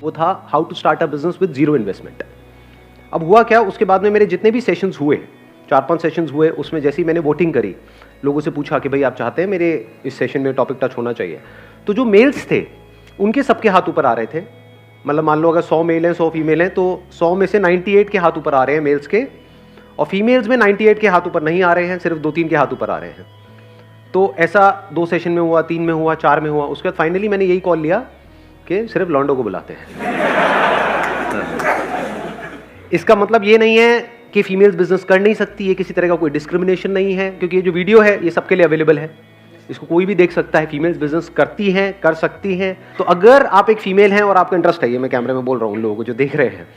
वो था how to start a business with zero investment. अब हुआ क्या, उसके बाद में मेरे जितने भी सेशंस हुए, 4-5 सेशंस हुए, उसमें जैसे ही मैंने वोटिंग करी, लोगों से पूछा कि भाई आप चाहते हैं मेरे इस सेशन में टॉपिक टच होना चाहिए, तो जो मेल्स थे उनके सबके हाथ ऊपर आ रहे थे। मतलब मान लो अगर 100 मेल हैं 100 फीमेल हैं, तो 100 में से 98 के हाथ ऊपर आ रहे हैं मेल्स के, और फीमेल्स में 98 के हाथ ऊपर नहीं आ रहे हैं, सिर्फ 2-3 के हाथ ऊपर आ रहे हैं। तो ऐसा 2 सेशन में हुआ, 3 में हुआ, 4 में हुआ। उसके बाद फाइनली मैंने यही कॉल लिया कि सिर्फ लॉन्डो को बुलाते हैं। इसका मतलब ये नहीं है कि फीमेल्स बिजनेस कर नहीं सकती, ये किसी तरह का कोई डिस्क्रिमिनेशन नहीं है, क्योंकि ये जो वीडियो है ये सबके लिए अवेलेबल है, इसको कोई भी देख सकता है। फीमेल्स बिजनेस करती हैं, कर सकती हैं। तो अगर आप एक फीमेल हैं और आपका इंटरेस्ट है, ये मैं कैमरे में बोल रहा हूँ उन लोगों को जो देख रहे हैं,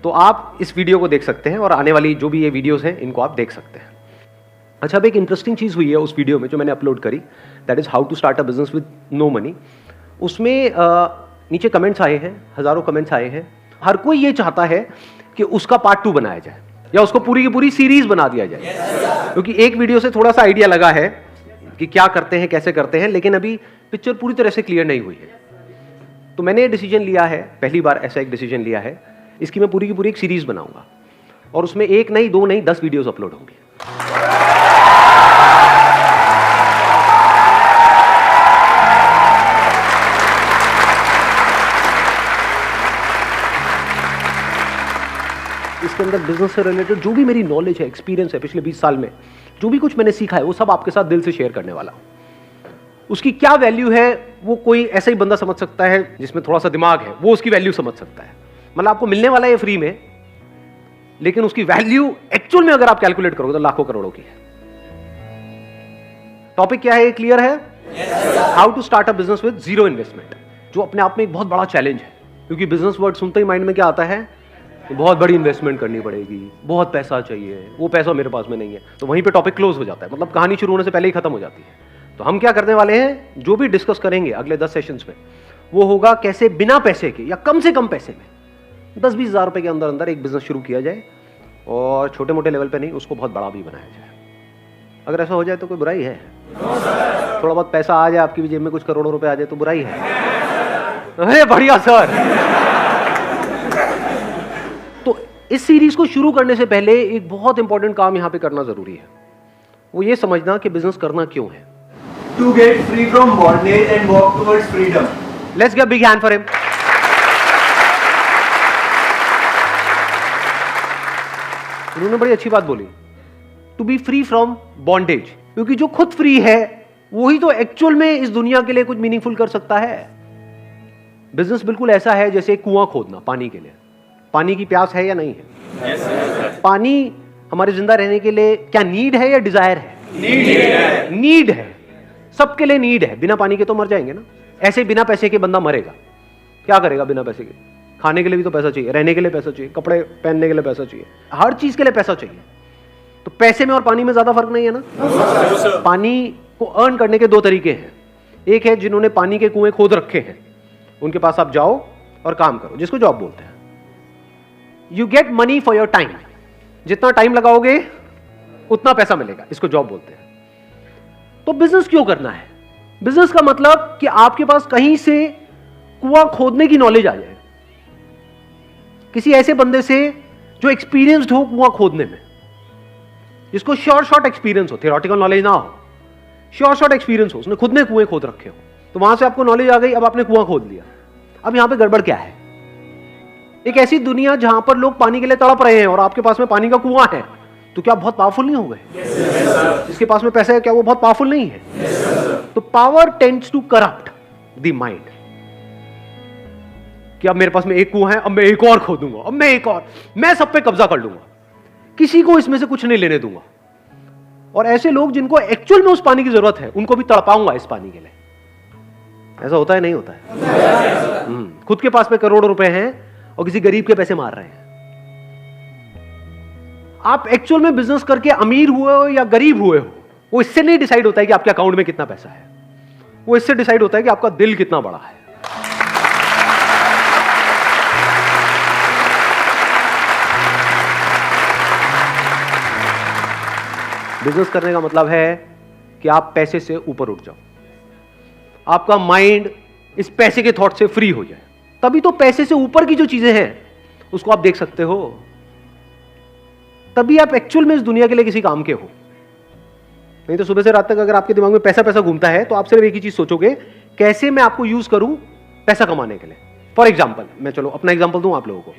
तो आप इस वीडियो को देख सकते हैं और आने वाली जो भी ये वीडियोस हैं इनको आप देख सकते हैं। अच्छा, अब एक इंटरेस्टिंग चीज़ हुई है उस वीडियो में जो मैंने अपलोड करी, that is how to start a business with no money. उसमें नीचे कमेंट्स आए हैं, हज़ारों कमेंट्स आए हैं। हर कोई ये चाहता है कि उसका पार्ट 2 बनाया जाए या उसको पूरी की पूरी सीरीज बना दिया जाए, क्योंकि एक वीडियो से थोड़ा सा आइडिया लगा है कि क्या करते हैं, कैसे करते हैं, लेकिन अभी पिक्चर पूरी तरह से क्लियर नहीं हुई है। तो मैंने डिसीजन लिया है, पहली बार ऐसा एक डिसीजन लिया है, इसकी मैं पूरी की पूरी एक सीरीज बनाऊंगा और उसमें 1 नहीं 2 नहीं 10 वीडियोस अपलोड होंगे। इसके अंदर बिजनेस से रिलेटेड जो भी मेरी नॉलेज है, एक्सपीरियंस है पिछले 20 साल में, जो भी कुछ मैंने सीखा है, वो सब आपके साथ दिल से शेयर करने वाला हूं। उसकी क्या वैल्यू है वो कोई ऐसा ही बंदा समझ सकता है जिसमें थोड़ा सा दिमाग है, वो उसकी वैल्यू समझ सकता है। मतलब आपको मिलने वाला है फ्री में, लेकिन उसकी वैल्यू एक्चुअल में अगर आप कैलकुलेट करोगे तो लाखों करोड़ों की है। टॉपिक क्या है, क्लियर है? How to start a business with zero investment, जो अपने आप में एक बहुत बड़ा चैलेंज है, क्योंकि बिजनेस वर्ड सुनते ही माइंड में क्या आता है, बहुत बड़ी इन्वेस्टमेंट करनी पड़ेगी, बहुत पैसा चाहिए, वो पैसा मेरे पास में नहीं है। तो वहीं पे टॉपिक क्लोज हो जाता है, मतलब कहानी शुरू होने से पहले ही खत्म हो जाती है। तो हम क्या करने वाले हैं, जो भी डिस्कस करेंगे अगले 10 सेशंस में, वो होगा कैसे बिना पैसे के या कम से कम पैसे में 10-20 हज़ार रुपए के अंदर अंदर एक बिजनेस शुरू किया जाए, और छोटे मोटे लेवल पे नहीं, उसको बहुत बड़ा भी बनाया जाए। अगर ऐसा हो जाए तो कोई बुराई है? थोड़ा बहुत पैसा आ जाए आपकी भी जेब में, कुछ करोड़ों रुपए आ जाए तो बुराई है? अरे बढ़िया सर। तो इस सीरीज को शुरू करने से पहले एक बहुत इंपॉर्टेंट काम यहां पे करना जरूरी है, वो ये समझना कि बिजनेस करना क्यों है। To get free from bondage and walk towards freedom. Let's give a big hand for him. उन्होंने बड़ी अच्छी बात बोली, to be free from bondage, क्योंकि जो खुद फ्री है वही तो एक्चुअल में इस दुनिया के लिए कुछ मीनिंगफुल कर सकता है। बिजनेस बिल्कुल ऐसा है जैसे कुआं खोदना पानी के लिए। पानी की प्यास है या नहीं है? yes, पानी हमारे जिंदा रहने के लिए क्या नीड है या डिजायर है? नीड है, सबके लिए नीड है। बिना पानी के तो मर जाएंगे ना। ऐसे बिना पैसे के बंदा मरेगा, क्या करेगा बिना पैसे के? खाने के लिए भी तो पैसा चाहिए, रहने के लिए पैसा चाहिए, कपड़े पहनने के लिए पैसा चाहिए, हर चीज के लिए पैसा चाहिए। तो पैसे में और पानी में ज्यादा फर्क नहीं है ना। पानी को अर्न करने के 2 तरीके हैं। एक है जिन्होंने पानी के कुएं खोद रखे हैं, उनके पास आप जाओ और काम करो, जिसको जॉब बोलते हैं। You get money for your time, जितना टाइम लगाओगे उतना पैसा मिलेगा, इसको जॉब बोलते हैं। तो बिजनेस क्यों करना है? बिजनेस का मतलब कि आपके पास कहीं से कुआं खोदने की नॉलेज आ जाए, किसी ऐसे बंदे से जो एक्सपीरियंस्ड हो कुआं खोदने में, जिसको शॉर्ट एक्सपीरियंस हो, थियोरेटिकल नॉलेज ना हो, शॉर्ट एक्सपीरियंस हो, उसने खुद ने कुएं खोद रखे हो। तो वहां से आपको नॉलेज आ गई, अब आपने कुआं खोद लिया। अब यहां पे गड़बड़ क्या है? एक ऐसी दुनिया जहां पर लोग पानी के लिए तड़प रहे हैं और आपके पास में पानी का कुआं है, तो क्या बहुत पावरफुल नहीं हो गए? जिसके पास में पैसा है क्या वो बहुत पावरफुल नहीं है? तो power tends to corrupt the mind, कि अब मेरे पास में एक कुआं है, अब मैं एक और खोदूंगा, अब मैं एक और, मैं सब पे कब्जा कर लूंगा, किसी को इसमें से कुछ नहीं लेने दूंगा। और ऐसे लोग जिनको एक्चुअल में उस पानी की जरूरत है, उनको भी तड़पाऊंगा इस पानी के लिए। ऐसा होता है नहीं होता है? खुद के पास में करोड़ों रुपए हैं और किसी गरीब के पैसे मार रहे हैं। आप एक्चुअल में बिजनेस करके अमीर हुए हो या गरीब हुए हो, वो इससे नहीं डिसाइड होता है कि आपके अकाउंट में कितना पैसा है, वो इससे डिसाइड होता है कि आपका दिल कितना बड़ा है। बिजनेस करने का मतलब है कि आप पैसे से ऊपर उठ जाओ, आपका माइंड इस पैसे के थॉट से फ्री हो जाए, तभी तो पैसे से ऊपर की जो चीजें हैं उसको आप देख सकते हो, तभी आप एक्चुअल में इस दुनिया के लिए किसी काम के हो। नहीं तो सुबह से रात तक अगर आपके दिमाग में पैसा पैसा घूमता है तो आप सिर्फ एक ही चीज सोचोगे, कैसे मैं आपको यूज करूं पैसा कमाने के लिए। फॉर एग्जाम्पल, मैं चलो अपना एग्जाम्पल दूं आप लोगों को।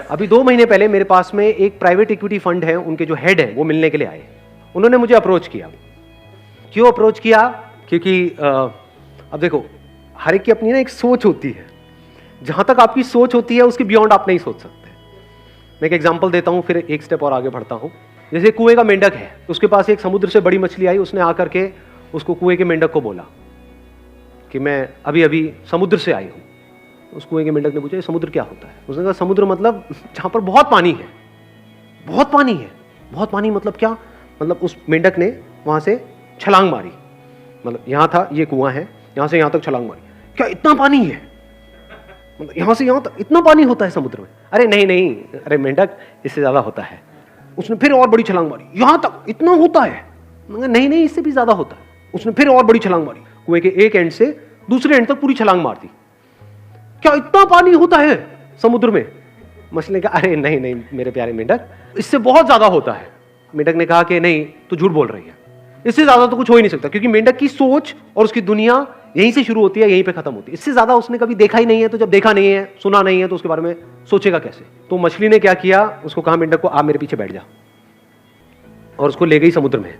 अभी 2 महीने पहले मेरे पास में एक प्राइवेट इक्विटी फंड है, उनके जो हेड है वो मिलने के लिए आए। उन्होंने मुझे अप्रोच किया। क्यों अप्रोच किया? क्योंकि अब देखो, हर एक की अपनी ना एक सोच होती है, जहां तक आपकी सोच होती है उसके बियॉन्ड आप नहीं सोच सकते। मैं एक एग्जांपल देता हूं, फिर एक स्टेप और आगे बढ़ता हूं। जैसे कुएं का मेंढक है, उसके पास एक समुद्र से बड़ी मछली आई, उसने आकर के उसको कुएं के मेंढक को बोला कि मैं अभी अभी समुद्र से आई हूं। उस कुएं के मेंढक ने पूछा, समुद्र क्या होता है? उसने कहा समुद्र मतलब जहां पर बहुत पानी है। बहुत पानी है? बहुत पानी मतलब क्या? मतलब उस मेंढक ने वहां से छलांग मारी, मतलब यहां था, ये कुआं है, यहां से यहां तक छलांग मारी। क्या इतना पानी है? मतलब यहां से यहां तक इतना पानी होता है समुद्र में? अरे नहीं नहीं, अरे मेंढक इससे ज्यादा होता है। उसने फिर और बड़ी छलांग मारी, यहां तक इतना होता है? नहीं नहीं, इससे भी ज्यादा होता है। उसने फिर और बड़ी छलांग मारी, कुएं के एक एंड से दूसरे एंड तक पूरी छलांग मार दी। क्या इतना पानी होता है समुद्र में? मछली ने कहा, अरे नहीं नहीं मेरे प्यारे मेंढक, इससे बहुत ज्यादा होता है। मेंढक ने कहा कि नहीं, तू झूठ बोल रही है, इससे ज्यादा तो कुछ हो ही नहीं सकता, क्योंकि मेंढक की सोच और उसकी दुनिया यहीं से शुरू होती है, यहीं पे खत्म होती है। इससे ज्यादा उसने कभी देखा ही नहीं है, तो जब देखा नहीं है, सुना नहीं है, तो उसके बारे में सोचेगा कैसे? तो मछली ने क्या किया, उसको कहा मेंढक को, आप मेरे पीछे बैठ जा, और उसको ले गई समुद्र में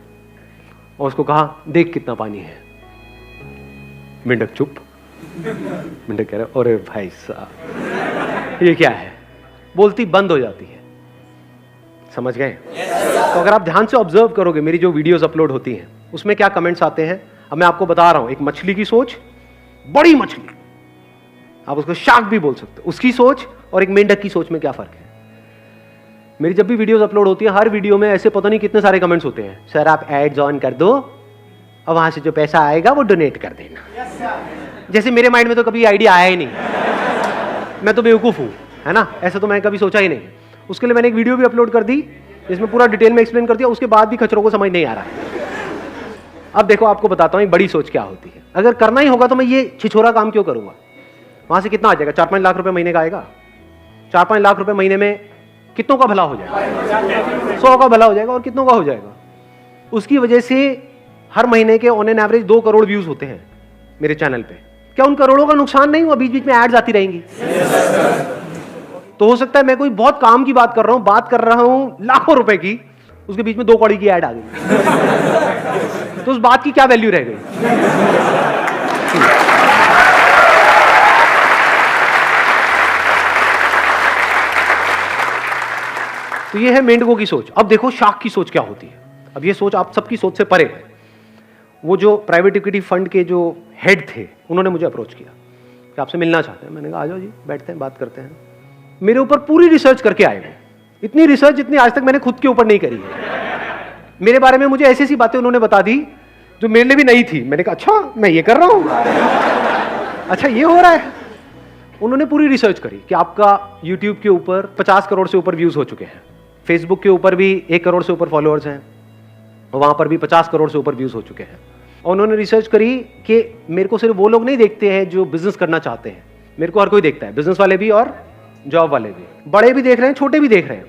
और उसको कहा, देख कितना पानी है। मेंढक चुप। मेंढक कह रहा, अरे भाई साहब ये क्या है? बोलती बंद हो जाती है। समझ गए? तो अगर आप ध्यान से ऑब्जर्व करोगे, मेरी जो वीडियोस अपलोड होती हैं उसमें क्या कमेंट्स आते हैं, अब मैं आपको बता रहा हूं। एक मछली की सोच, बड़ी मछली, आप उसको शार्क भी बोल सकते हो, उसकी सोच और एक मेंढक की सोच में क्या फर्क है। मेरी जब भी वीडियोस अपलोड होती है, हर वीडियो में ऐसे पता नहीं कितने सारे कमेंट्स होते हैं, सर आप एड्स ऑन कर दो और वहां से जो पैसा आएगा वो डोनेट कर देना। जैसे मेरे माइंड में तो कभी आइडिया आया ही नहीं, मैं तो बेवकूफ हूं, है ना? ऐसा तो मैंने कभी सोचा ही नहीं। उसके लिए मैंने एक वीडियो भी अपलोड कर दी जिसमें पूरा डिटेल में एक्सप्लेन कर दिया, उसके बाद भी खचरों को समझ नहीं आ रहा है। अब देखो, आपको बताता हूं बड़ी सोच क्या होती है। अगर करना ही होगा तो मैं ये छिछोरा काम क्यों करूंगा? वहां से कितना आ जाएगा? 4-5 लाख रुपए महीने का आएगा। 4-5 लाख रुपए महीने में कितनों का भला हो जाएगा? 100 का भला हो जाएगा। और कितनों का हो जाएगा? उसकी वजह से हर महीने के on an average 2 crore views होते हैं मेरे चैनल पे। क्या उन करोड़ों का नुकसान नहीं हुआ? बीच बीच में एड्स आती रहेंगी। तो हो सकता है मैं कोई बहुत काम की बात कर रहा हूं लाखों रुपए की, उसके बीच में 2 कौड़ी की ऐड आ गई। तो उस बात की क्या वैल्यू रह गई? तो ये है मेंढकों की सोच। अब देखो शार्क की सोच क्या होती है। अब ये सोच आप सबकी सोच से परे है। वो जो प्राइवेट इक्विटी फंड के जो हेड थे, उन्होंने मुझे अप्रोच किया कि आपसे मिलना चाहते हैं। मैंने कहा आ जाओ जी, बैठते हैं, बात करते हैं। मेरे ऊपर पूरी रिसर्च करके आए वो, इतनी रिसर्च जितनी आज तक मैंने खुद के ऊपर नहीं करी है। मेरे बारे में मुझे ऐसी ऐसी बातें उन्होंने बता दी जो मेरे लिए भी नहीं थी। मैंने कहा अच्छा मैं ये कर रहा हूं, अच्छा ये हो रहा है। उन्होंने पूरी रिसर्च करी कि आपका YouTube के ऊपर 50 करोड़ से ऊपर व्यूज हो चुके हैं, फेसबुक के ऊपर भी 1 करोड़ से ऊपर फॉलोअर्स हैं, वहां पर भी 50 करोड़ से ऊपर व्यूज हो चुके हैं। और उन्होंने रिसर्च करी कि मेरे को सिर्फ वो लोग नहीं देखते हैं जो बिजनेस करना चाहते हैं, मेरे को हर कोई देखता है, बिजनेस वाले भी और जॉब वाले भी, बड़े भी देख रहे हैं, छोटे भी देख रहे हैं।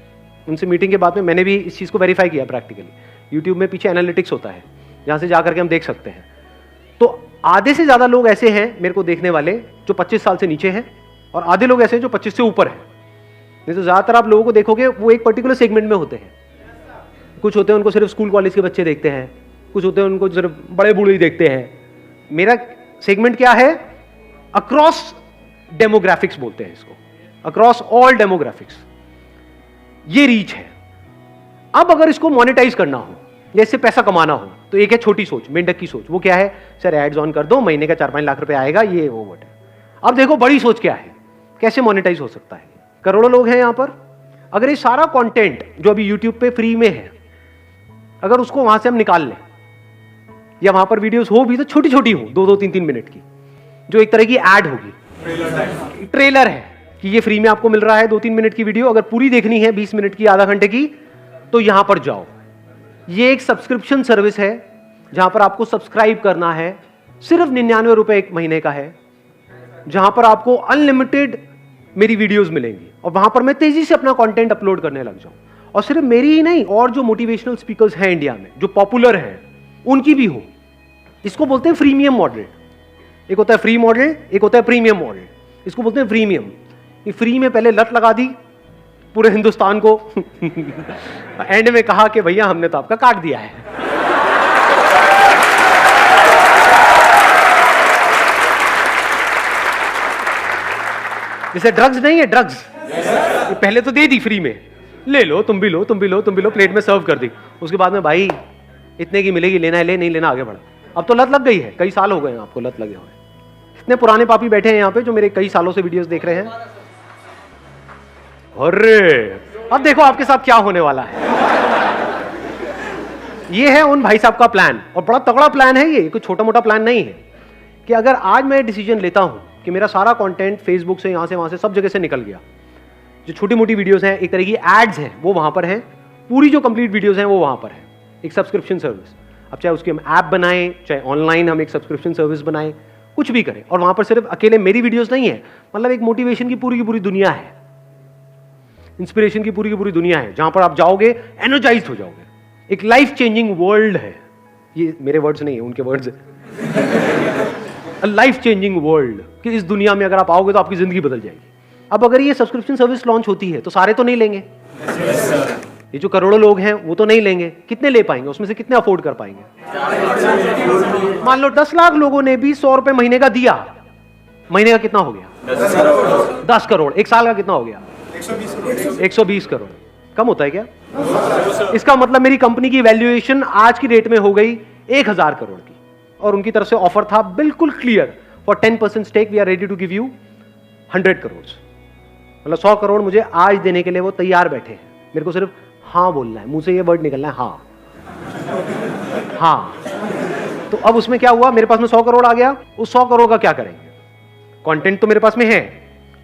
उनसे मीटिंग के बाद में मैंने भी इस चीज़ को वेरीफाई किया प्रैक्टिकली। यूट्यूब में पीछे एनालिटिक्स होता है, जहाँ से जाकर के हम देख सकते हैं। तो आधे से ज़्यादा लोग ऐसे हैं मेरे को देखने वाले जो 25 साल से नीचे हैं, और आधे लोग ऐसे हैं जो 25 से ऊपर हैं। नहीं तो ज़्यादातर आप लोगों को देखोगे वो एक पर्टिकुलर सेगमेंट में होते हैं। कुछ होते हैं उनको सिर्फ स्कूल कॉलेज के बच्चे देखते हैं, कुछ होते हैं उनको सिर्फ बड़े बूढ़े ही देखते हैं। मेरा सेगमेंट क्या है? अक्रॉस डेमोग्राफिक्स बोलते हैं इसको, अक्रॉस ऑल डेमोग्राफिक्स। ये रीच है। अब अगर इसको मोनेटाइज करना हो या इससे पैसा कमाना हो तो एक है छोटी सोच, मेंढक की सोच। वो क्या है? सर एड्स ऑन कर दो, महीने का 4-5 लाख रुपए आएगा, ये वो वट है। अब देखो बड़ी सोच क्या है, कैसे मोनेटाइज हो सकता है। करोड़ों लोग हैं यहां पर। अगर ये सारा कंटेंट जो अभी YouTube पे फ्री में है, अगर उसको वहां से हम निकाल लें, या वहां पर वीडियोस हो भी तो छोटी छोटी हो, 2-2, 3-3 मिनट की, जो एक तरह की ऐड होगी, ट्रेलर है कि ये फ्री में आपको मिल रहा है 2-3 मिनट की वीडियो। अगर पूरी देखनी है 20 मिनट की, आधा घंटे की, तो यहां पर जाओ। ये एक सब्सक्रिप्शन सर्विस है जहां पर आपको सब्सक्राइब करना है, सिर्फ 99 रुपए 1 महीने का है। जहां पर आपको अनलिमिटेड मेरी वीडियोस मिलेंगी और वहां पर मैं तेजी से अपना कंटेंट अपलोड करने लग जाऊं, और सिर्फ मेरी ही नहीं, और जो मोटिवेशनल स्पीकर्स हैं इंडिया में जो पॉपुलर हैं उनकी भी हो। इसको बोलते हैं फ्रीमियम मॉडल। एक होता है फ्री मॉडल, एक होता है प्रीमियम मॉडल। इसको बोलते हैं प्रीमियम। ये फ्री में पहले लत लगा दी पूरे हिंदुस्तान को एंड में कहा कि भैया हमने तो आपका काट दिया है। जैसे ड्रग्स नहीं है, ड्रग्स पहले तो दे दी फ्री में, ले लो तुम भी लो, तुम भी लो, तुम भी लो, प्लेट में सर्व कर दी। उसके बाद में भाई इतने की मिलेगी, लेना है ले, नहीं लेना आगे बढ़। अब तो लत लग गई है, कई साल हो गए हैं आपको लत लगे हुए। इतने पुराने पापी बैठे हैं यहाँ पे जो मेरे कई सालों से वीडियोस देख रहे हैं। अरे अब देखो आपके साथ क्या होने वाला है। ये है उन भाई साहब का प्लान, और बड़ा तगड़ा प्लान है ये, कोई छोटा मोटा प्लान नहीं है। कि अगर आज मैं डिसीजन लेता हूं कि मेरा सारा कंटेंट फेसबुक से, यहां से वहां से सब जगह से निकल गया, जो छोटी मोटी वीडियोस हैं, एक तरह की एड्स हैं, वो वहां पर हैं, पूरी जो कंप्लीट वीडियोस हैं वो वहां पर है, एक सब्सक्रिप्शन सर्विस। अब चाहे उसकी हम ऐप बनाएं, चाहे ऑनलाइन हम एक सब्सक्रिप्शन सर्विस बनाएं, कुछ भी करें, और वहां पर सिर्फ अकेले मेरी वीडियोस नहीं है, मतलब एक मोटिवेशन की पूरी दुनिया है, इंस्पिरेशन की पूरी दुनिया है, जहां पर आप जाओगे एनर्जाइज्ड हो जाओगे। एक लाइफ चेंजिंग वर्ल्ड है। ये मेरे वर्ड्स नहीं है, उनके वर्ड्स है। लाइफ चेंजिंग वर्ल्ड कि इस दुनिया में अगर आप आओगे तो आपकी जिंदगी बदल जाएगी। अब अगर ये सब्सक्रिप्शन सर्विस लॉन्च होती है तो सारे तो नहीं लेंगे। ये जो करोड़ों लोग हैं वो तो नहीं लेंगे। कितने ले पाएंगे? उसमें से कितने अफोर्ड कर पाएंगे? मान लो 10 लाख लोगों ने भी 100 रुपए महीने का दिया, महीने का कितना हो गया? 10 करोड़। एक साल का कितना हो गया? 120 करोड़। कम होता है क्या? इसका मतलब मेरी कंपनी की वैल्यूएशन आज की डेट में हो गई 1000 करोड़ की, और उनकी तरफ से ऑफर था बिल्कुल clear, for 10% stake we are ready to give you 100 crore. मतलब 100 करोड़ मुझे आज देने के लिए वो तैयार बैठे हैं। मेरे को सिर्फ हाँ बोलना है, मुंह से ये वर्ड निकलना है, हाँ हाँ। तो अब उसमें क्या हुआ, मेरे पास में 100 करोड़ आ गया। उस 100 करोड़ का क्या करेंगे? कंटेंट तो मेरे पास में है।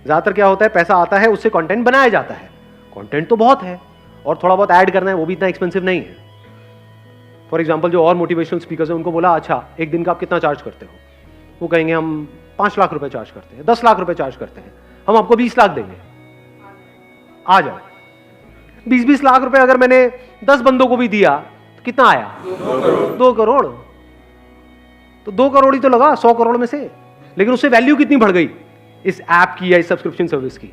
ज्यादातर क्या होता है, पैसा आता है उससे कंटेंट बनाया जाता है। कंटेंट तो बहुत है और थोड़ा बहुत ऐड करना है, वो भी इतना एक्सपेंसिव नहीं है। फॉर एग्जाम्पल जो और मोटिवेशनल स्पीकर्स हैं उनको बोला अच्छा एक दिन का आप कितना चार्ज करते हो? वो कहेंगे हम 5 लाख रुपए चार्ज करते हैं, 10 लाख रुपए चार्ज करते हैं, हम आपको 20 लाख देंगे, आ जाओ। 20-20 लाख रुपए अगर मैंने 10 बंदों को भी दिया तो कितना आया? 2 करोड़। तो 2 करोड़ ही तो लगा 100 करोड़ में से, लेकिन उससे वैल्यू कितनी बढ़ गई इस ऐप की या इस सब्सक्रिप्शन सर्विस की?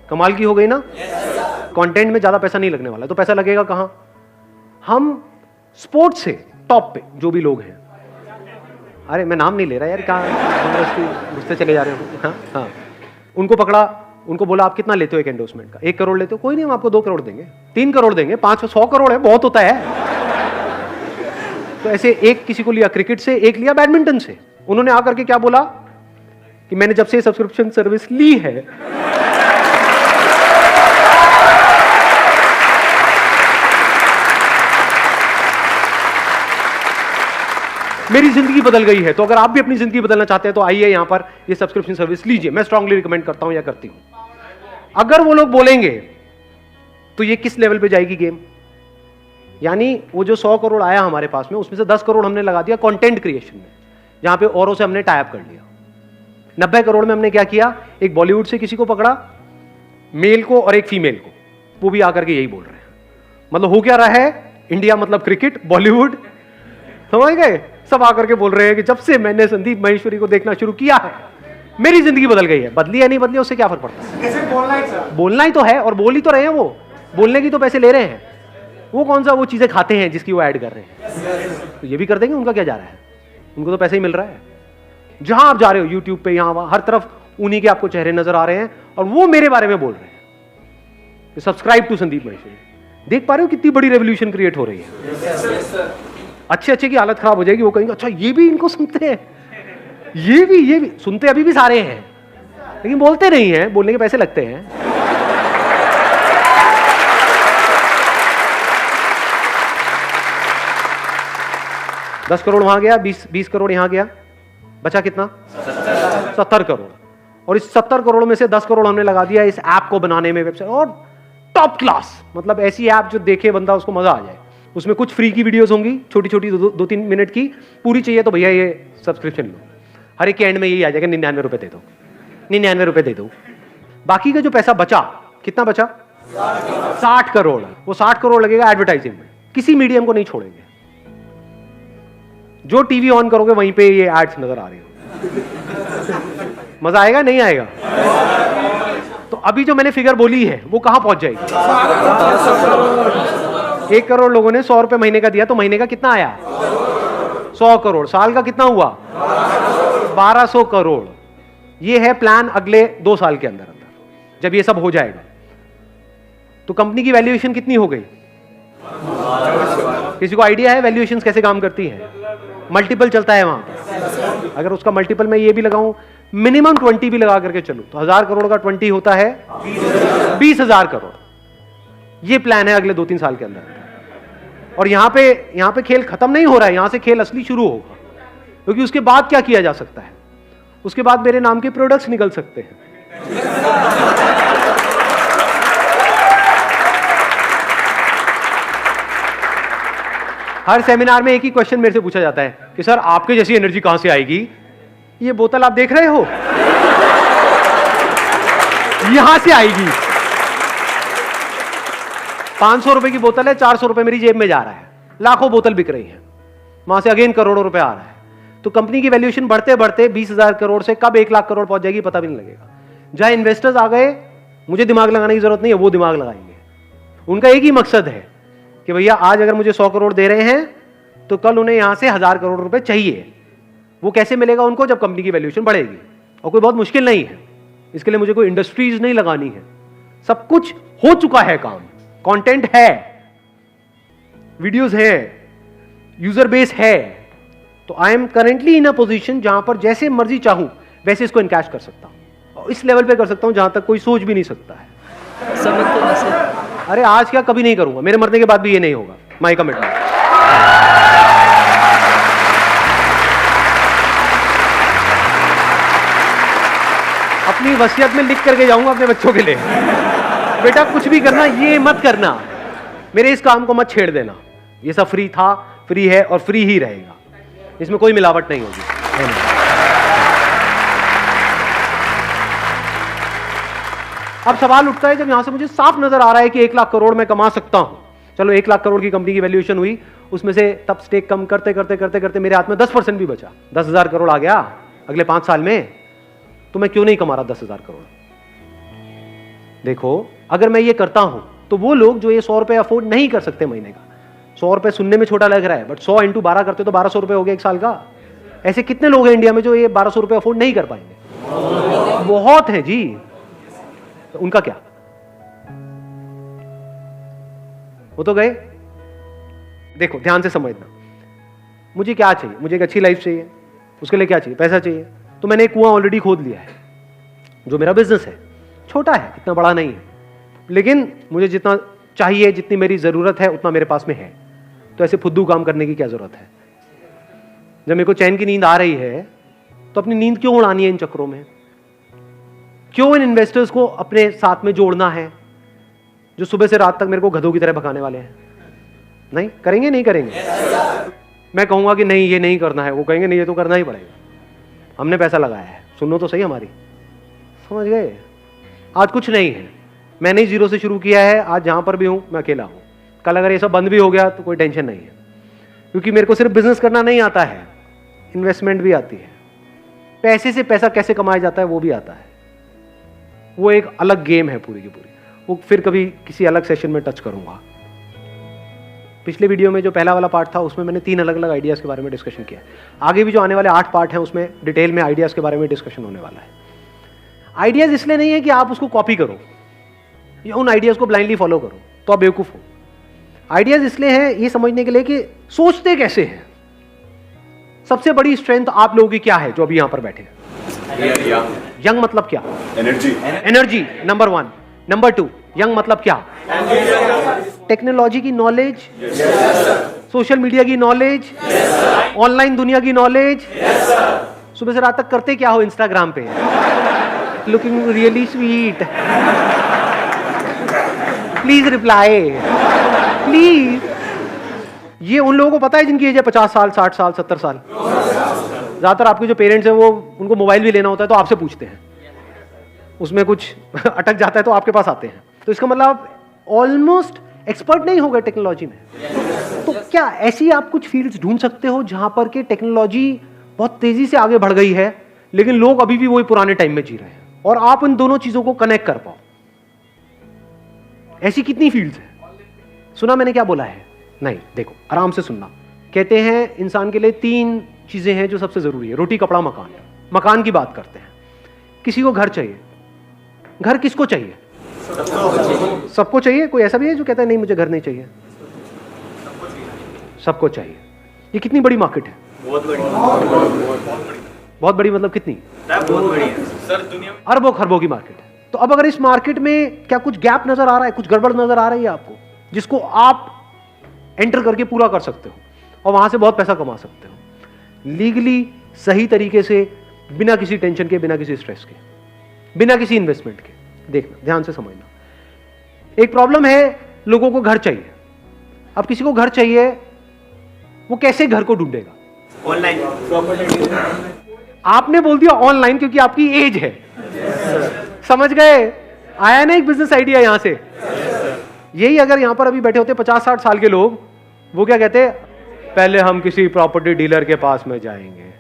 कमाल की हो गई ना। कंटेंट में ज्यादा पैसा नहीं लगने वाला, तो पैसा लगेगा कहां? हम स्पोर्ट्स से टॉप पे जो भी लोग हैं, अरे मैं नाम नहीं ले रहा यार, कहां घुसते चले जा रहे हो। हाँ हाँ, उनको पकड़ा, उनको बोला आप कितना लेते हो एक एंडोर्समेंट का? 1 करोड़ लेते हो? कोई नहीं, हम आपको 2 करोड़ देंगे, 3 करोड़ देंगे, 100 करोड़ है, बहुत होता है। तो ऐसे एक किसी को लिया क्रिकेट से, एक लिया बैडमिंटन से। उन्होंने आकर के क्या बोला कि मैंने जब से सब्सक्रिप्शन सर्विस ली है मेरी जिंदगी बदल गई है। तो अगर आप भी अपनी जिंदगी बदलना चाहते हैं तो आइए यहां पर ये सब्सक्रिप्शन सर्विस लीजिए। मैं स्ट्रांगली रिकमेंड करता हूं या करती हूं। अगर वो लोग बोलेंगे तो ये किस लेवल पे जाएगी गेम? यानी वो जो 100 करोड़ आया हमारे पास में, उसमें से 10 करोड़ हमने लगा दिया कंटेंट क्रिएशन में, जहां पे औरों से हमने टाई अप कर लिया। 90 करोड़ में हमने क्या किया, एक बॉलीवुड से किसी को पकड़ा, मेल को और एक फीमेल को, वो भी आकर के यही बोल रहे हैं। मतलब हो क्या रहा है, इंडिया मतलब क्रिकेट, बॉलीवुड, समझ गए? सब आकर के बोल रहे हैं कि जब से मैंने संदीप माहेश्वरी को देखना शुरू किया है मेरी जिंदगी बदल गई है। बदली या नहीं बदली उससे क्या फर्क पड़ता है? बोलना ही तो है, और बोल ही तो रहे हैं। वो बोलने की तो पैसे ले रहे हैं। वो कौन सा वो चीजें खाते हैं जिसकी वो ऐड कर रहे हैं? तो ये भी कर देंगे, उनका क्या जा रहा है, उनको तो पैसे ही मिल रहा है। जहां आप जा रहे हो, यूट्यूब पे, यहां वहां, हर तरफ उन्हीं के आपको चेहरे नजर आ रहे हैं, और वो मेरे बारे में बोल रहे हैं सब्सक्राइब टू संदीप माहेश्वरी। देख पा रहे हो कितनी बड़ी रेवोल्यूशन क्रिएट हो रही है। अच्छे की हालत खराब हो जाएगी। वो कहेंगे अच्छा ये भी इनको सुनते हैं, ये भी सुनते अभी भी सारे हैं, लेकिन बोलते नहीं हैं, बोलने के पैसे लगते हैं। $10 करोड़ वहां गया, 20 करोड़ यहां गया, बचा कितना? 70 करोड़। और इस 70 करोड़ में से 10 करोड़ हमने लगा दिया इस ऐप को बनाने में, वेबसाइट, और टॉप क्लास, मतलब ऐसी ऐप जो देखे बंदा उसको मजा आ जाए। उसमें कुछ फ्री की वीडियोस होंगी, छोटी छोटी 2-3 मिनट की। पूरी चाहिए तो भैया ये सब्सक्रिप्शन लो, हर एक के एंड में यही आ जाएगा 99 रुपए दे दो। 99 रुपए दे दो। बाकी का जो पैसा बचा, कितना बचा? 60 करोड़। वो 60 करोड़ लगेगा एडवर्टाइजिंग में, किसी मीडियम को नहीं छोड़ेंगे। जो टीवी ऑन करोगे वहीं पे ये एड्स नजर आ रही हो। मजा आएगा नहीं आएगा? तो अभी जो मैंने फिगर बोली है वो कहां पहुंच जाएगी? 1 करोड़ लोगों ने 100 रुपए महीने का दिया, तो महीने का कितना आया? 100 करोड़। साल का कितना हुआ? 1200 करोड़। ये है प्लान अगले 2 साल के अंदर अंदर। जब ये सब हो जाएगा तो कंपनी की वैल्यूएशन कितनी हो गई? किसी को आइडिया है वैल्यूएशन कैसे काम करती है? मल्टीपल चलता है वहां पर। अगर उसका मल्टीपल मैं ये भी लगाऊं, मिनिमम 20 भी लगा करके चलूं, तो 1000 करोड़ का 20 होता है 20,000 करोड़। ये प्लान है अगले 2-3 साल के अंदर। और यहां पे खेल खत्म नहीं हो रहा है, यहां से खेल असली शुरू होगा। क्योंकि उसके बाद क्या किया जा सकता है? उसके बाद मेरे नाम के प्रोडक्ट्स निकल सकते हैं। हर सेमिनार में एक ही क्वेश्चन मेरे से पूछा जाता है कि सर आपके जैसी एनर्जी कहां से आएगी? ये बोतल आप देख रहे हो, यहां से आएगी। 500 रुपए की बोतल है, 400 रुपए मेरी जेब में जा रहा है, लाखों बोतल बिक रही है, वहां से अगेन करोड़ों रुपए आ रहा है। तो कंपनी की वैल्यूएशन बढ़ते बढ़ते 20,000 करोड़ से कब 1 लाख करोड़ पहुंच जाएगी पता भी नहीं लगेगा। जहां इन्वेस्टर्स आ गए, मुझे दिमाग लगाने की जरूरत नहीं है, वो दिमाग लगाएंगे। उनका एक ही मकसद है कि भैया आज अगर मुझे 100 करोड़ दे रहे हैं तो कल उन्हें यहां से 1000 करोड़ रुपए चाहिए। वो कैसे मिलेगा उनको? जब कंपनी की वैल्यूएशन बढ़ेगी। और कोई बहुत मुश्किल नहीं है, इसके लिए मुझे कोई इंडस्ट्रीज नहीं लगानी है, सब कुछ हो चुका है काम। कंटेंट है, वीडियोस है, यूजर बेस है। तो I am currently in a position जहां पर जैसे मर्जी चाहूं वैसे इसको इनकैश कर सकता हूं, और इस लेवल पे कर सकता हूं जहां तक कोई सोच भी नहीं सकता है। समझते हैं? अरे आज क्या, कभी नहीं करूंगा, मेरे मरने के बाद भी ये नहीं होगा। My commitment. अपनी वसीयत में लिख करके जाऊंगा अपने बच्चों के लिए, बेटा कुछ भी करना ये मत करना, मेरे इस काम को मत छेड़ देना। ये सब फ्री था, फ्री है और फ्री ही रहेगा, इसमें कोई मिलावट नहीं होगी। अब सवाल उठता है जब यहां से मुझे साफ नजर आ रहा है कि 1 लाख करोड़ मैं कमा सकता हूं। चलो 1 लाख करोड़ की कंपनी की वैल्यूएशन हुई, उसमें से तब स्टेक कम करते करते करते करते मेरे हाथ में 10% भी बचा, 10,000 करोड़ आ गया अगले 5 साल में, तो मैं क्यों नहीं कमा रहा 10,000 करोड़? देखो अगर मैं ये करता हूं तो वो लोग जो ये 100 रुपए अफोर्ड नहीं कर सकते महीने का, 100 रुपए सुनने में छोटा लग रहा है, बट 100 × 12 करते तो 1200 रुपए हो गया 1 साल का। ऐसे कितने लोग हैं इंडिया में जो ये 1200 रुपए अफोर्ड नहीं कर पाएंगे? बहुत है जी। तो उनका क्या? वो तो गए। देखो ध्यान से समझना, मुझे क्या चाहिए? मुझे एक अच्छी लाइफ चाहिए, उसके लिए क्या चाहिए? पैसा चाहिए। तो मैंने एक कुआं ऑलरेडी खोद लिया है, जो मेरा बिजनेस है, छोटा है, इतना बड़ा नहीं है, लेकिन मुझे जितना चाहिए, जितनी मेरी जरूरत है उतना मेरे पास में है। तो ऐसे फुद्दू काम करने की क्या जरूरत है? जब मेरे को चैन की नींद आ रही है तो अपनी नींद क्यों उड़ानी है इन चक्रों में? क्यों इन इन्वेस्टर्स को अपने साथ में जोड़ना है जो सुबह से रात तक मेरे को गधों की तरह भगाने वाले हैं? नहीं करेंगे, नहीं करेंगे। मैं कहूंगा कि नहीं ये नहीं करना है, वो कहेंगे नहीं ये तो करना ही पड़ेगा, हमने पैसा लगाया है, सुनो तो सही हमारी। समझ गए? आज कुछ नहीं है, मैंने ही जीरो से शुरू किया है, आज जहां पर भी हूं मैं अकेला हूं। कल अगर ये सब बंद भी हो गया तो कोई टेंशन नहीं है, क्योंकि मेरे को सिर्फ बिजनेस करना नहीं आता है, इन्वेस्टमेंट भी आती है, पैसे से पैसा कैसे कमाया जाता है वो भी आता है। वो एक अलग गेम है पूरी की पूरी, वो फिर कभी किसी अलग सेशन में टच करूंगा। पिछले वीडियो में जो पहला वाला पार्ट था उसमें मैंने 3 अलग अलग आइडियाज़ के बारे में डिस्कशन किया। आगे भी जो आने वाले 8 पार्ट हैं उसमें डिटेल में आइडियाज़ के बारे में डिस्कशन होने वाला है। आइडियाज़ इसलिए नहीं है कि आप उसको कॉपी करो या उन आइडियाज़ को ब्लाइंडली फॉलो करो तो आप बेवकूफ़ हो। आइडियाज़ इसलिए हैं ये समझने के लिए कि सोचते कैसे हैं। सबसे बड़ी स्ट्रेंथ आप लोगों की क्या है जो अभी यहां पर बैठे हैं? यंग मतलब क्या? Energy. Energy number 1। Number 2 young मतलब क्या? टेक्नोलॉजी की नॉलेज, सोशल मीडिया की नॉलेज, ऑनलाइन दुनिया की नॉलेज। सुबह से रात तक करते क्या हो इंस्टाग्राम पे? Looking really sweet, please reply please. ये उन लोगों को पता है जिनकी एज है 50 साल, 60 साल, 70 साल। ज्यादातर आपके जो पेरेंट्स हैं वो उनको मोबाइल भी लेना होता है तो आपसे पूछते हैं उसमें कुछ अटक जाता है तो आपके पास आते हैं। तो इसका मतलब आप ऑलमोस्ट एक्सपर्ट नहीं हो गए टेक्नोलॉजी में। तो क्या ऐसी आप कुछ फील्ड्स ढूंढ सकते हो जहां पर के टेक्नोलॉजी बहुत तेजी से आगे बढ़ गई है लेकिन लोग अभी भी वही पुराने टाइम में जी रहे हैं और आप इन दोनों चीजों को कनेक्ट कर पाओ? ऐसी कितनी फील्ड्स हैं? सुना मैंने क्या बोला है? नहीं, देखो आराम से सुनना। कहते हैं इंसान के लिए 3 चीजें हैं जो सबसे जरूरी है, रोटी, कपड़ा, मकान। मकान की बात करते हैं। किसी को घर चाहिए। घर किसको चाहिए? सबको चाहिए। कोई ऐसा भी है जो कहता है नहीं मुझे घर नहीं चाहिए? सबको चाहिए। ये कितनी बड़ी मार्केट है? बहुत बड़ी। बहुत बड़ी मतलब कितनी? बहुत बड़ी है सर, दुनिया में अरबों खरबों की मार्केट है। तो अब अगर इस मार्केट में क्या कुछ गैप नजर आ रहा है, कुछ गड़बड़ नजर आ रही है आपको, जिसको आप एंटर करके पूरा कर सकते हो और वहां से बहुत पैसा कमा सकते हो लीगली, सही तरीके से, बिना किसी टेंशन के, बिना किसी स्ट्रेस के, बिना किसी इन्वेस्टमेंट के? देखना, ध्यान से समझना। एक प्रॉब्लम है, लोगों को घर चाहिए। अब किसी को घर चाहिए, वो कैसे घर को ढूंढेगा? ऑनलाइन आपने बोल दिया ऑनलाइन क्योंकि आपकी एज है। समझ गए? आया ना एक बिजनेस आइडिया यहां से। यही अगर यहां पर अभी बैठे होते 50-60 साल के लोग, वो क्या कहते? पहले हम किसी प्रॉपर्टी डीलर के पास में जाएंगे,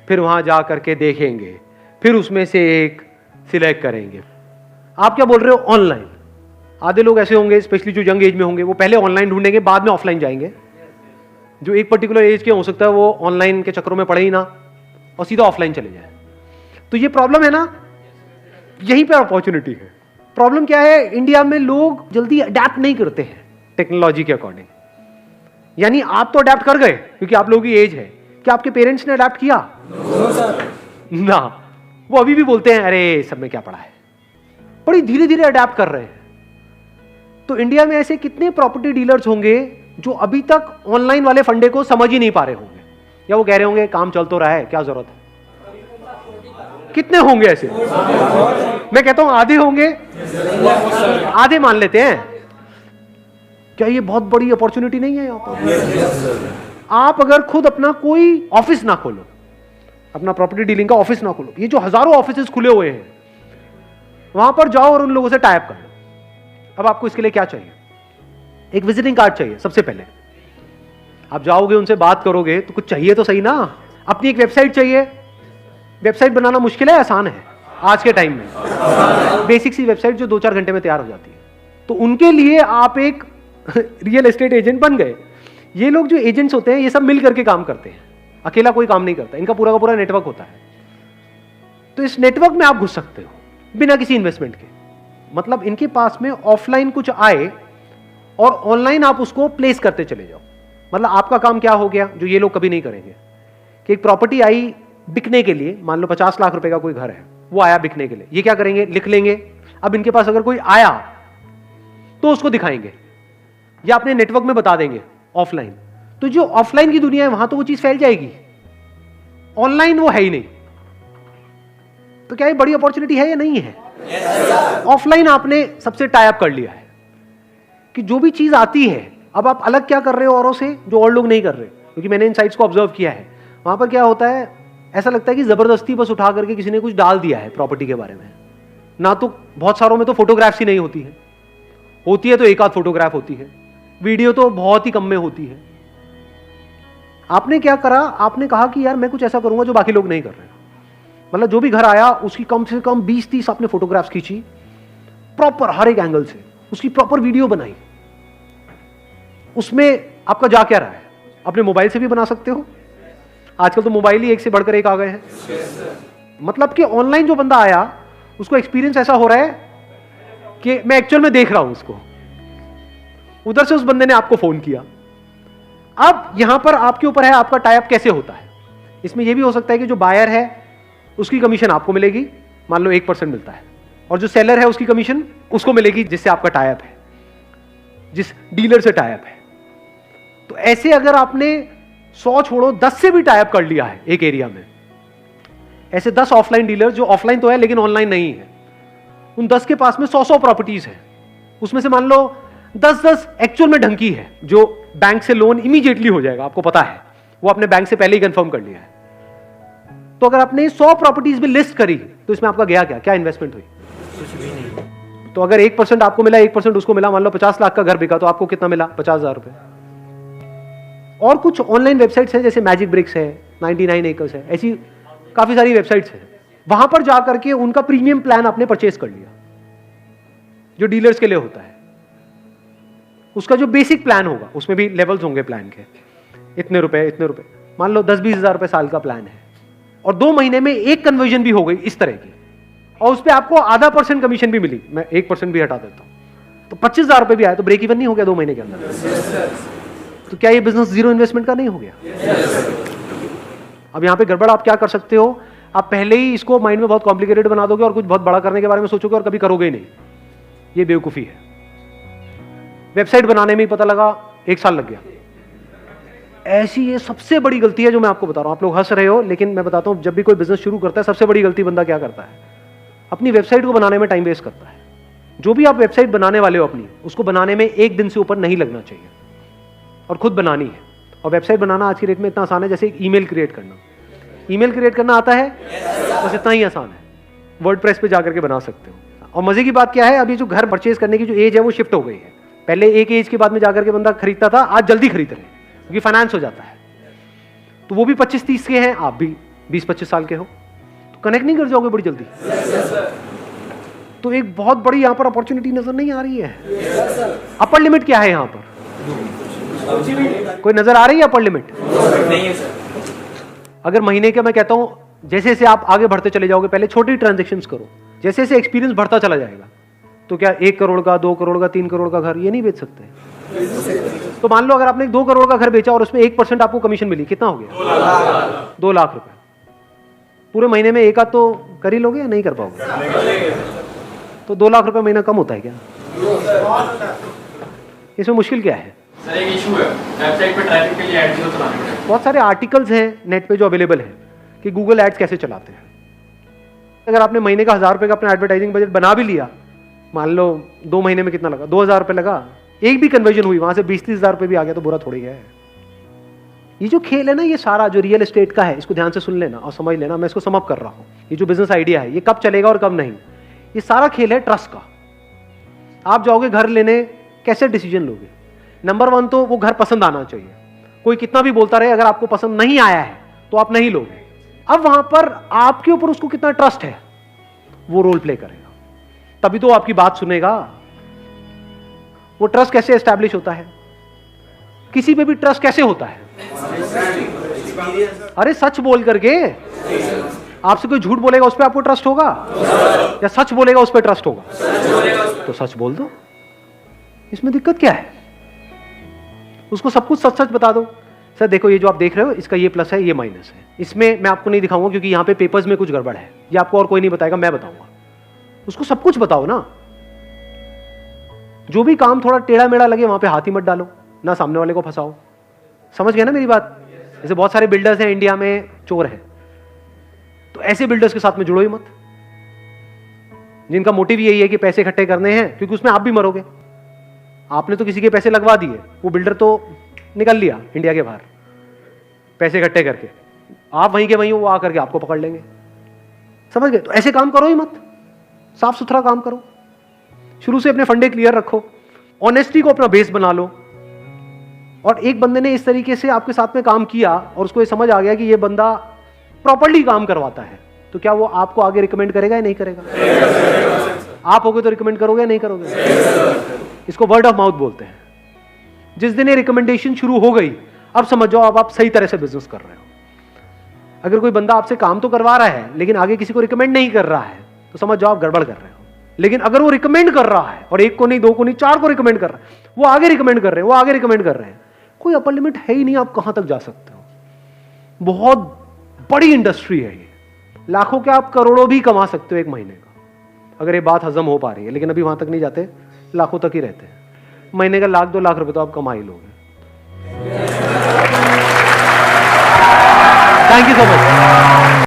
फिर वहां जा करके देखेंगे, फिर उसमें से एक सिलेक्ट करेंगे। आप क्या बोल रहे हो? ऑनलाइन। आधे लोग ऐसे होंगे, स्पेशली जो यंग एज में होंगे, वो पहले ऑनलाइन ढूंढेंगे, बाद में ऑफलाइन जाएंगे। जो एक पर्टिकुलर एज के हो सकता है वो ऑनलाइन के चक्करों में पड़े ही ना और सीधा ऑफलाइन चले जाए। तो ये प्रॉब्लम है ना, यहीं पे अपॉर्चुनिटी है। प्रॉब्लम क्या है? इंडिया में लोग जल्दी अडेप्ट नहीं करते हैं टेक्नोलॉजी के अकॉर्डिंग। यानी आप तो अडेप्ट कर गए क्योंकि आप लोगों की एज है। क्या आपके पेरेंट्स ने अडेप्ट किया? ना, वो अभी भी बोलते हैं अरे सब में क्या पड़ा है। बड़ी धीरे धीरे अडेप्ट कर रहे हैं। तो इंडिया में ऐसे कितने प्रॉपर्टी डीलर्स होंगे जो अभी तक ऑनलाइन वाले फंडे को समझ ही नहीं पा रहे होंगे, या वो कह रहे होंगे काम चल तो रहा है, क्या जरूरत है? कितने होंगे ऐसे? मैं कहता हूं आधे होंगे, आधे मान लेते हैं। क्या ये बहुत बड़ी अपॉर्चुनिटी नहीं है यहां पर? आप अगर खुद अपना कोई ऑफिस ना खोलो, अपना प्रॉपर्टी डीलिंग का ऑफिस ना खोलो, ये जो हजारों ऑफिसेस खुले हुए हैं, वहां पर जाओ और उन लोगों से टाइप कर लो। अब आपको इसके लिए क्या चाहिए? एक विजिटिंग कार्ड चाहिए। सबसे पहले आप जाओगे, उनसे बात करोगे तो कुछ चाहिए तो सही ना। अपनी एक वेबसाइट चाहिए। वेबसाइट बनाना मुश्किल है, आसान है आज के टाइम में। बेसिक सी वेबसाइट जो 2-4 घंटे में तैयार हो जाती है। तो उनके लिए आप एक रियल एस्टेट एजेंट बन गए। ये लोग जो एजेंट्स होते हैं, ये सब मिल करके काम करते हैं, अकेला कोई काम नहीं करता। इनका पूरा का पूरा नेटवर्क होता है। तो इस नेटवर्क में आप घुस सकते हो बिना किसी इन्वेस्टमेंट के। मतलब इनके पास में ऑफलाइन कुछ आए और ऑनलाइन आप उसको प्लेस करते चले जाओ। मतलब आपका काम क्या हो गया, जो ये लोग कभी नहीं करेंगे, कि एक प्रॉपर्टी आई बिकने के लिए, मान लो 50 लाख रुपए का कोई घर है, वो आया बिकने के लिए, ये क्या करेंगे? लिख लेंगे। अब इनके पास अगर कोई आया तो उसको दिखाएंगे या अपने नेटवर्क में बता देंगे ऑफलाइन। तो जो ऑफलाइन की दुनिया है वहां तो वो चीज फैल जाएगी, ऑनलाइन वो है ही नहीं। तो क्या ये बड़ी अपॉर्चुनिटी है या नहीं है? ऑफलाइन आपने सबसे टाई अप कर लिया है कि जो भी चीज आती है, अब आप अलग क्या कर रहे हो औरों से जो और लोग नहीं कर रहे। क्योंकि मैंने इन साइट्स को ऑब्जर्व किया है, वहां पर क्या होता है, ऐसा लगता है कि जबरदस्ती बस उठा करके किसी ने कुछ डाल दिया है प्रॉपर्टी के बारे में। ना तो बहुत सारों में तो फोटोग्राफ्स ही नहीं होती है, होती है तो एक आध फोटोग्राफ होती है, वीडियो तो बहुत ही कम में होती है। आपने क्या करा? आपने कहा कि यार मैं कुछ ऐसा करूंगा जो बाकी लोग नहीं कर रहे। मतलब जो भी घर आया उसकी कम से कम 20-30 आपने फोटोग्राफ्स खींची, प्रॉपर हर एक एंगल से, उसकी प्रॉपर वीडियो बनाई। उसमें आपका जा क्या रहा है? अपने मोबाइल से भी बना सकते हो, आजकल तो मोबाइल ही एक से बढ़कर एक आ गए हैं। मतलब कि ऑनलाइन जो बंदा आया उसको एक्सपीरियंस ऐसा हो रहा है कि मैं एक्चुअल में देख रहा हूं उसको। उधर से उस बंदे ने आपको फोन किया। अब यहां पर आपके ऊपर है आपका टाई अप कैसे होता है। इसमें यह भी हो सकता है कि जो बायर है उसकी कमीशन आपको मिलेगी, मान लो 1% मिलता है, और जो सेलर है उसकी कमीशन उसको मिलेगी जिससे आपका टाई अप है, जिस डीलर से टाई अप है। तो ऐसे अगर आपने 100 छोड़ो 10 से भी टाई अप कर लिया है एक एरिया में, ऐसे 10 ऑफलाइन डीलर जो ऑफलाइन तो है लेकिन ऑनलाइन नहीं है, उन 10 के पास में 100 प्रॉपर्टीज है। उसमें से मान लो 10 एक्चुअल में ढंकी है, जो बैंक से लोन इमीडिएटली हो जाएगा, आपको पता है, वो आपने बैंक से पहले ही कंफर्म कर लिया है। तो अगर आपने 100 प्रॉपर्टीज भी लिस्ट करी तो इसमें आपका गया क्या इन्वेस्टमेंट हुई? कुछ भी नहीं। तो अगर 1% आपको मिला, 1% उसको मिला, मान लो 50 लाख का घर बिका, तो आपको कितना मिला? 50,000 रुपए। और कुछ ऑनलाइन वेबसाइट्स हैं जैसे मैजिक ब्रिक्स है, 99 एकर्स है, ऐसी काफी सारी वेबसाइट्स हैं। वहां पर जाकर के उनका प्रीमियम प्लान आपने परचेज कर लिया, जो डीलर्स के लिए होता है। उसका जो बेसिक प्लान होगा उसमें भी लेवल्स होंगे प्लान के, इतने रुपए, मान लो 10-20 हजार रुपए साल का प्लान है, और 2 महीने में एक कन्वर्जन भी हो गई इस तरह की, और उस पर आपको आधा % कमीशन भी मिली, मैं 1% भी हटा देता हूं, तो 25,000 रुपए भी आया, तो ब्रेक इवन नहीं हो गया 2 महीने के अंदर? तो क्या ये बिजनेस जीरो इन्वेस्टमेंट का नहीं हो गया? अब यहां पे गड़बड़ आप क्या कर सकते हो, आप पहले ही इसको माइंड में बहुत कॉम्प्लिकेटेड बना दोगे और कुछ बहुत बड़ा करने के बारे में सोचोगे और कभी करोगे ही नहीं। ये बेवकूफी है। वेबसाइट बनाने में ही पता लगा 1 साल लग गया। ऐसी ये सबसे बड़ी गलती है जो मैं आपको बता रहा हूं। आप लोग हंस रहे हो, लेकिन मैं बताता हूं, जब भी कोई बिजनेस शुरू करता है सबसे बड़ी गलती बंदा क्या करता है? अपनी वेबसाइट को बनाने में टाइम वेस्ट करता है। जो भी आप वेबसाइट बनाने वाले हो अपनी, उसको बनाने में 1 दिन से ऊपर नहीं लगना चाहिए, और खुद बनानी है। और वेबसाइट बनाना आज की डेट में इतना आसान है जैसे एक ईमेल क्रिएट करना। ईमेल क्रिएट करना आता है? बस इतना ही आसान है। वर्डप्रेस पे जाकर के बना सकते हो। और मजे की बात क्या है, अभी जो घर परचेज करने की जो एज है वो शिफ्ट हो गई है। पहले एक एज के बाद में जाकर के बंदा खरीदता था, आज जल्दी खरीद रहे हैं क्योंकि फाइनेंस हो जाता है। तो वो भी 25-30 के हैं, आप भी 20-25 साल के हो, तो कनेक्ट नहीं कर जाओगे बड़ी जल्दी? तो एक बहुत बड़ी यहां पर अपॉर्चुनिटी नजर नहीं आ रही है। अपर लिमिट क्या है यहां पर? कोई नजर आ रही है अपर लिमिट? नहीं है सर। अगर महीने के, मैं कहता हूं, जैसे जैसे आप आगे बढ़ते चले जाओगे, पहले छोटी ट्रांजेक्शन्स करो, जैसे जैसे एक्सपीरियंस बढ़ता चला जाएगा, तो क्या 1 करोड़ का, 2 करोड़ का, 3 करोड़ का घर ये नहीं बेच सकते? तो मान लो अगर आपने 2 करोड़ का घर बेचा और उसमें 1% आपको कमीशन मिली, कितना हो गया? 2 लाख रुपए। पूरे महीने में एक आध तो कर ही लोगे या नहीं कर पाओगे? तो 2 लाख रुपए महीना कम होता है क्या? इसमें मुश्किल क्या है? सर एक इशू है, वेबसाइट पे ट्रैफिक के लिए एड्स क्यों चलाने पड़ते हैं? बहुत सारे आर्टिकल्स हैं नेट पे जो अवेलेबल है कि गूगल एड्स कैसे चलाते हैं। अगर आपने महीने का 1000 रुपए का अपना एडवर्टाइजिंग बजट बना भी लिया, मान लो 2 महीने में कितना लगा? 2000 रुपए लगा, एक भी कन्वर्जन हुई, वहां से 20-30 हजार रुपए भी आ गया, तो बुरा थोड़ी है। ये जो खेल है ना, ये सारा जो रियल एस्टेट का है, इसको ध्यान से सुन लेना और समझ लेना। मैं इसको सम अप कर रहा हूं। ये जो बिजनेस आइडिया है, ये कब चलेगा और कब नहीं, ये सारा खेल है ट्रस्ट का। आप जाओगे घर लेने, कैसे डिसीजन लोगे? नंबर 1 तो वो घर पसंद आना चाहिए। कोई कितना भी बोलता रहे, अगर आपको पसंद नहीं आया है तो आप नहीं लोगे। अब वहां पर आपके ऊपर उसको कितना ट्रस्ट है, वो रोल प्ले करेगा, तभी तो आपकी बात सुनेगा। वो ट्रस्ट कैसे एस्टैब्लिश होता है? किसी पे भी ट्रस्ट कैसे होता है? अरे सच बोल करके। आपसे कोई झूठ बोलेगा, उस पर आपको ट्रस्ट होगा, या सच बोलेगा उस पर ट्रस्ट होगा? तो सच बोल दो, इसमें दिक्कत क्या है? उसको सब कुछ सच सच बता दो। सर देखो, ये जो आप देख रहे हो, इसका ये प्लस है, ये माइनस है, इसमें मैं आपको नहीं दिखाऊंगा क्योंकि यहाँ पे पेपर्स में कुछ गड़बड़ है, ये आपको और कोई नहीं बताएगा, मैं बताऊंगा। उसको सब कुछ बताओ ना। जो भी काम थोड़ा टेढ़ा मेढ़ा लगे वहां पे हाथ ही मत डालो, ना सामने वाले को फंसाओ। समझ गए ना मेरी बात? जैसे बहुत सारे बिल्डर्स हैं इंडिया में, चोर हैं, तो ऐसे बिल्डर्स के साथ में जुड़ो ही मत, जिनका मोटिव यही है कि पैसे इकट्ठे करने हैं, क्योंकि उसमें आप भी मरोगे। आपने तो किसी के पैसे लगवा दिए, वो बिल्डर तो निकल लिया इंडिया के बाहर पैसे इकट्ठे करके, आप वहीं के वहीं, वो आकर के आपको पकड़ लेंगे। समझ गए? तो ऐसे काम करो ही मत, साफ सुथरा काम करो, शुरू से अपने फंडे क्लियर रखो, ऑनेस्टी को अपना बेस बना लो। और एक बंदे ने इस तरीके से आपके साथ में काम किया और उसको ये समझ आ गया कि ये बंदा प्रॉपर्ली काम करवाता है, तो क्या वो आपको आगे रिकमेंड करेगा या नहीं करेगा? आप होगे तो रिकमेंड करोगे या नहीं करोगे? इसको वर्ड ऑफ माउथ बोलते हैं। जिस दिन ये रिकमेंडेशन शुरू हो गई, अब समझ जाओ अब आप सही तरह से बिजनेस कर रहे हो। अगर कोई बंदा आपसे काम तो करवा रहा है लेकिन आगे किसी को रिकमेंड नहीं कर रहा है, तो समझ जाओ आप गड़बड़ कर रहे हो। लेकिन अगर वो रिकमेंड कर रहा है, और 1 को नहीं, 2 को नहीं, 4 को रिकमेंड कर रहा है, वो आगे रिकमेंड कर रहे हैं, वो आगे रिकमेंड कर रहे हैं, कोई अपर लिमिट है ही नहीं, आप कहां तक जा सकते हो। बहुत बड़ी इंडस्ट्री है ये, लाखों के आप करोड़ों भी कमा सकते हो एक महीने का, अगर ये बात हजम हो पा रही है। लेकिन अभी वहां तक नहीं जाते, लाखों तक ही रहते हैं। महीने का 1-2 लाख रुपए तो आप कमा ही लोगे। Thank you so much.